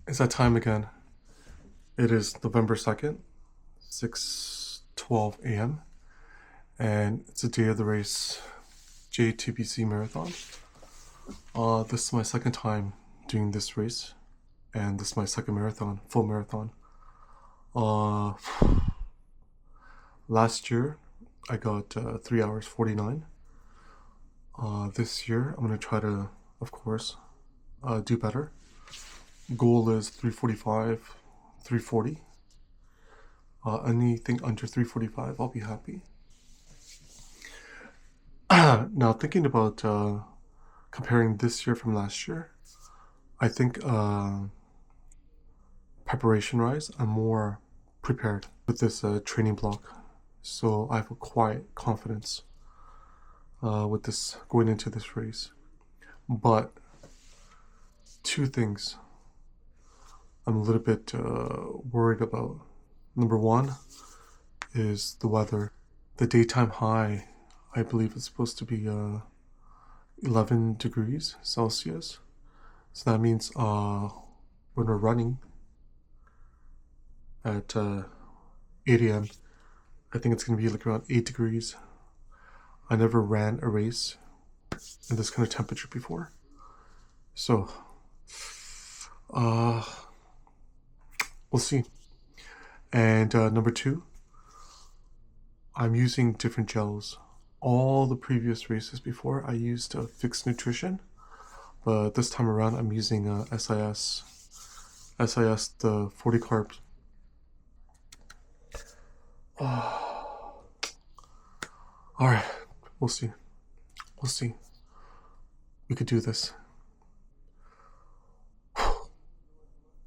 It's that time again. It is November 2nd, 6:12 a.m. and it's the day of the race, JTBC Marathon. This is my second time doing this race, and this is my second marathon, full marathon. Last year I got 3 hours 49. This year I'm going to try to, of course, do better. Goal is 3:45, 3:40. Anything under 3:45, I'll be happy. Now, thinking about comparing this year from last year, I think preparation-wise, I'm more prepared with this training block. So I have a quiet confidence with this going into this race. But two things I'm a little bit worried about. Number one is the weather. The daytime high, I believe it's supposed to be 11 degrees Celsius. So that means when we're running at 8 a.m., I think it's going to be like around 8 degrees. I never ran a race in this kind of temperature before. So, we'll see. And number two, I'm using different gels. All the previous races before, I used Fixed Nutrition, but this time around, I'm using SIS, the 40 carbs. All right, we'll see. We'll see. We could do this.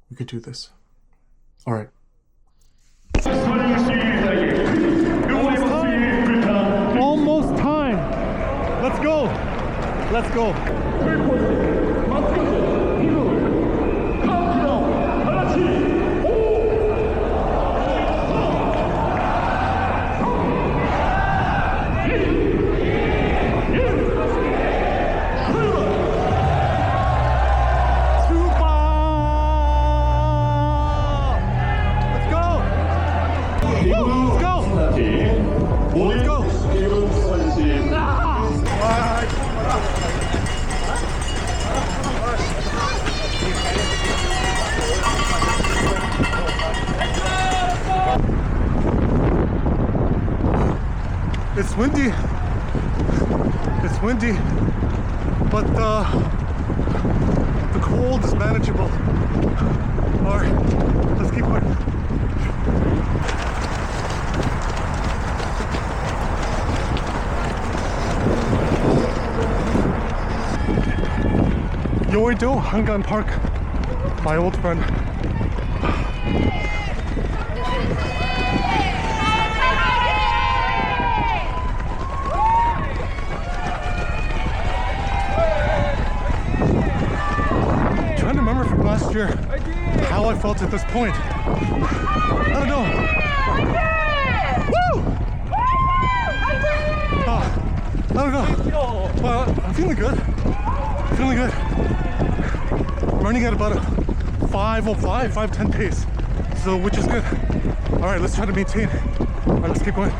We could do this. All right. Almost time. Let's go. Let's go. It's windy. It's windy, but the cold is manageable. All right, let's keep going. Yeouido Hangan Park, my old friend. Last year, how I felt at this point. I don't know. Woo! I don't know. Well, I'm feeling good. Feeling good. I'm running at about a 5:05, 5:10 pace, so which is good. All right, let's try to maintain. All right, let's keep going.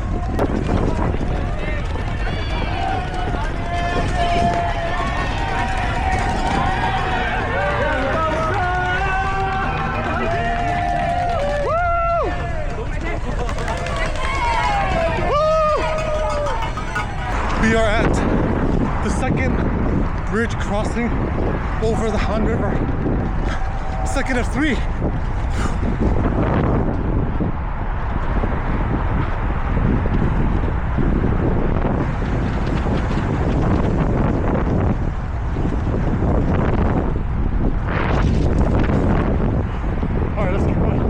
We are at the second bridge crossing over the Han River. Second of three. All right, let's keep going.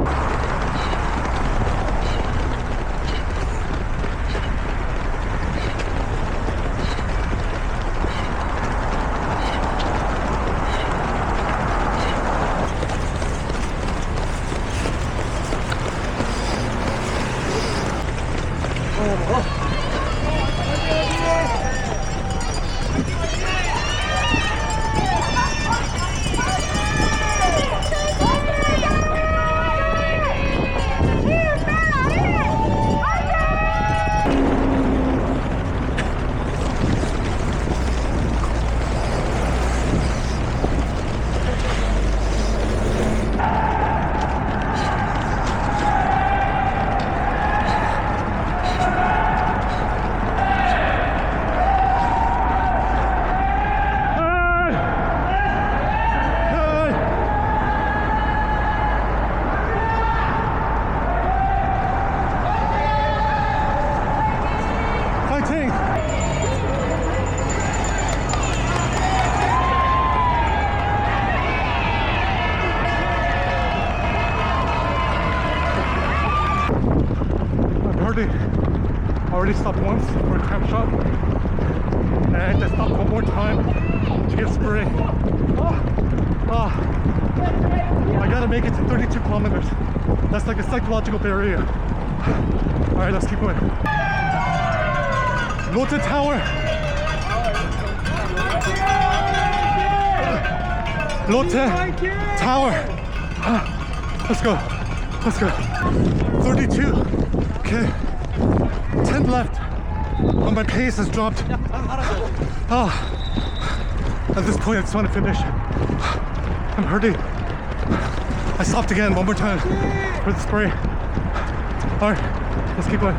already stopped once for a cramp shot, and I stopped one more time to get spray. I gotta make it to 32 kilometers. That's like a psychological barrier. Alright, let's keep going. Lotte Tower. Lotte Tower. Let's go. Let's go. 32. Okay. 10 left. But my pace has dropped. At this point, I just want to finish. I'm hurting. I stopped again one more time for the spray. Alright, let's keep going.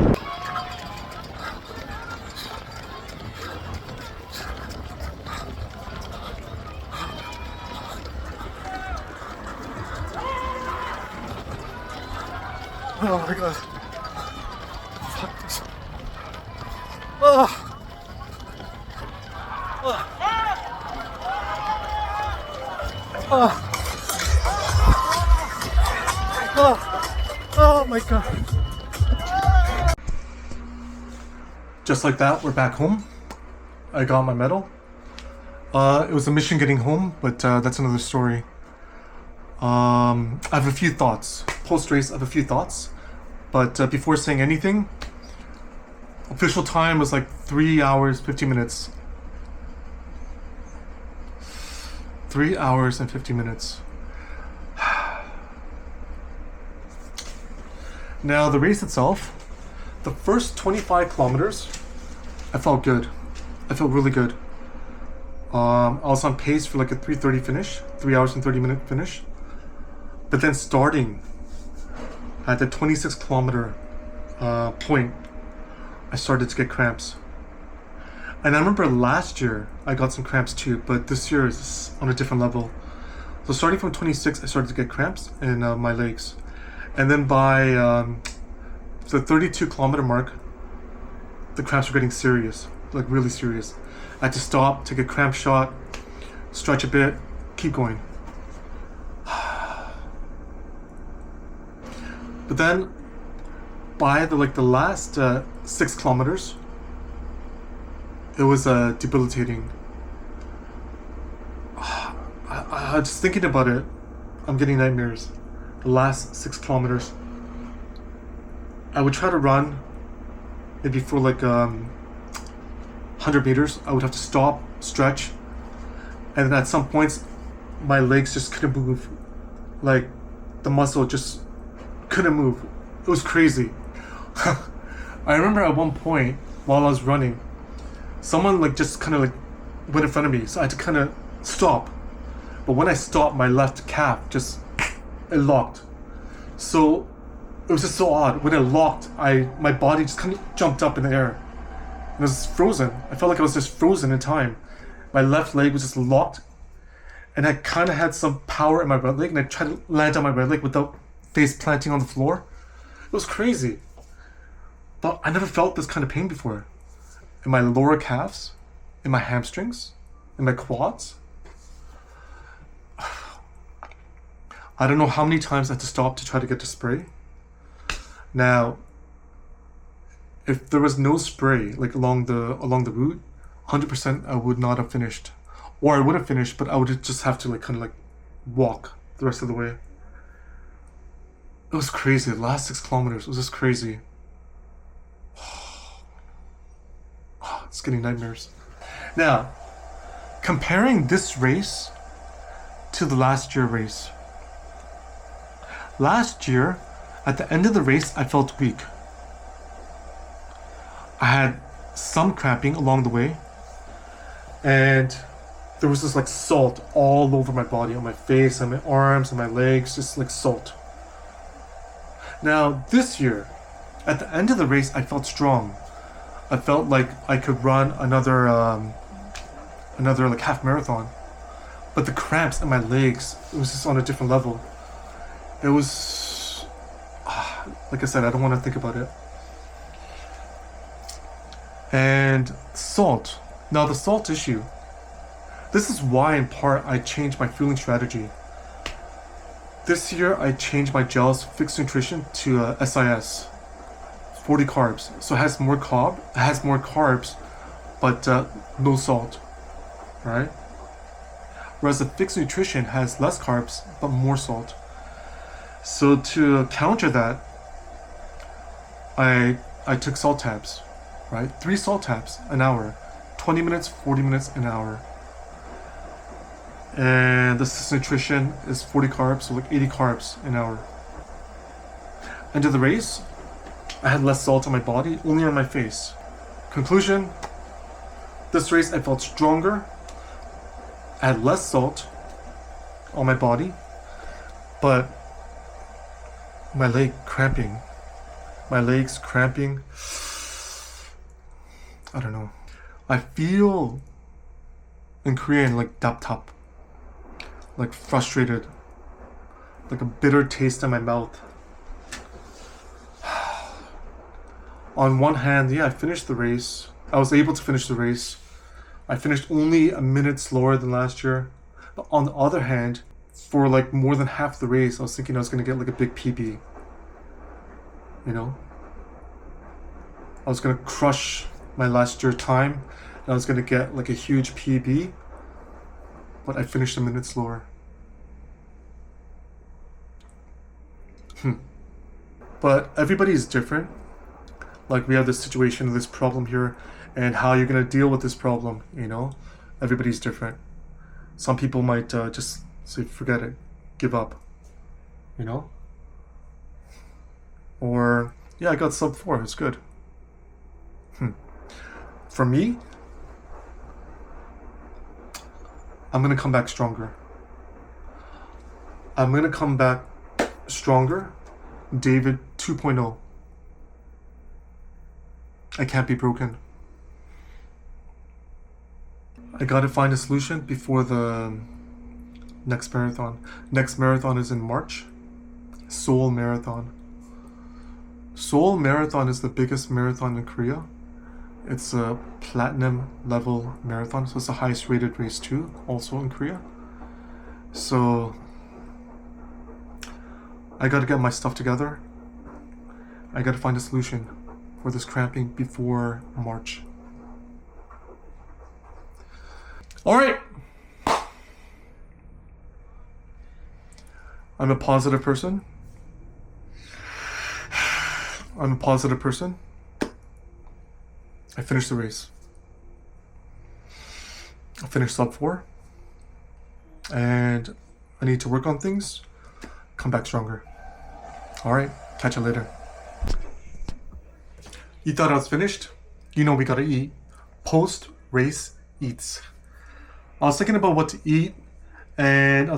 Oh my god. Fuck this. Oh my god. Just like that, we're back home. I got my medal. It was a mission getting home, but that's another story. I have a few thoughts. Post-race, I have a few thoughts. But before saying anything, official time was like 3 hours, 15 minutes. 3 hours and 50 minutes. Now, the race itself, the first 25 kilometers, I felt good. I felt really good. I was on pace for like a 3:30 finish, 3 hours and 30-minute finish. But then starting at the 26 kilometer point, I started to get cramps. And I remember last year I got some cramps too, but this year is on a different level. So starting from 26, I started to get cramps in my legs. And then by the 32 kilometer mark, the cramps were getting serious, like really serious. I had to stop, take a cramp shot, stretch a bit, keep going. But then by the last 6 kilometers, it was debilitating. I just thinking about it, I'm getting nightmares. The last 6 kilometers, I would try to run maybe for like 100 meters. I would have to stop, stretch, and then at some points my legs just couldn't move. Like the muscle just couldn't move. It was crazy. I remember at one point while I was running, someone like just kind of like went in front of me, so I had to kind of stop. But when I stopped, my left calf just, it locked. So it was just so odd. When it locked, my body just kind of jumped up in the air. It was frozen. I felt like I was just frozen in time. My left leg was just locked, and I kind of had some power in my right leg, and I tried to land on my right leg without face planting on the floor. It was crazy. But I never felt this kind of pain before. In my lower calves, in my hamstrings, in my quads. I don't know how many times I had to stop to try to get the spray. Now, if there was no spray like along the route, 100% I would not have finished. Or I would have finished, but I would just have to like kind of like walk the rest of the way. It was crazy. The last 6 kilometers was just crazy. It's getting nightmares. Now, comparing this race to the last year race. Last year, at the end of the race, I felt weak. I had some cramping along the way, and there was this like salt all over my body, on my face, on my arms, on my legs, just like salt. Now, this year, at the end of the race, I felt strong. I felt like I could run another like half marathon. But the cramps in my legs, it was just on a different level. It was, like I said, I don't want to think about it. And salt. Now the salt issue. This is why in part I changed my fueling strategy. This year I changed my gels fixed nutrition to SIS. 40 carbs. So it has more carbs, but no salt, right? Whereas the fixed nutrition has less carbs, but more salt. So to counter that, I took salt tabs, right? 3 salt tabs an hour, 20 minutes, 40 minutes, an hour. And the fixed nutrition is 40 carbs, so like 80 carbs an hour. End of the race, I had less salt on my body, only on my face. Conclusion, this race I felt stronger. I had less salt on my body, but my legs cramping. I don't know. I feel in Korean like 답답, like frustrated, like a bitter taste in my mouth. On one hand, yeah, I finished the race. I was able to finish the race. I finished only a minute slower than last year. But on the other hand, for like more than half the race, I was thinking I was gonna get like a big PB. You know? I was gonna crush my last year time, and I was gonna get like a huge PB, but I finished a minute slower. But everybody is different. Like we have this situation, this problem here, and how you're gonna deal with this problem, you know? Everybody's different. Some people might just say, forget it, give up, you know? Or, yeah, I got sub 4, it's good. For me, I'm gonna come back stronger. I'm gonna come back stronger, David 2.0. I can't be broken. I gotta find a solution before the next marathon. Next marathon is in March. Seoul Marathon. Seoul Marathon is the biggest marathon in Korea. It's a platinum level marathon, so it's the highest rated race too, also in Korea. So I gotta get my stuff together. I gotta find a solution for this cramping before March. All right. I'm a positive person. I finished the race. I finished sub 4. And I need to work on things. Come back stronger. All right. Catch you later. You thought I was finished? You know we gotta eat. Post-race eats. I was thinking about what to eat, and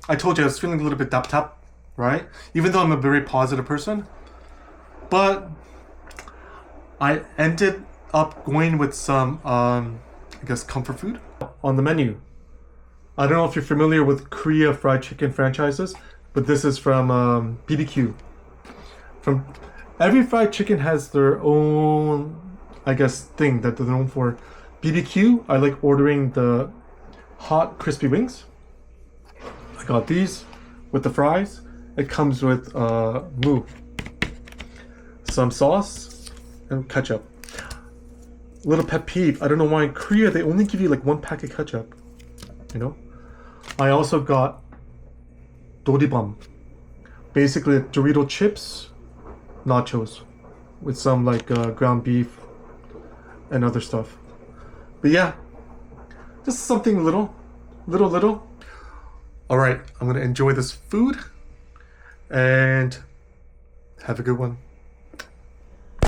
I told you I was feeling a little bit tap, right? Even though I'm a very positive person. But I ended up going with some, I guess, comfort food on the menu. I don't know if you're familiar with Korea fried chicken franchises, but this is from BBQ. Every fried chicken has their own, I guess, thing that they're known for. BBQ, I like ordering the hot crispy wings. I got these with the fries. It comes with moo, some sauce, and ketchup. Little pet peeve, I don't know why in Korea they only give you like 1 pack of ketchup, you know? I also got doribam, basically Dorito chips, nachos, with some like ground beef and other stuff. But yeah, just something little. All right, I'm gonna enjoy this food and have a good one.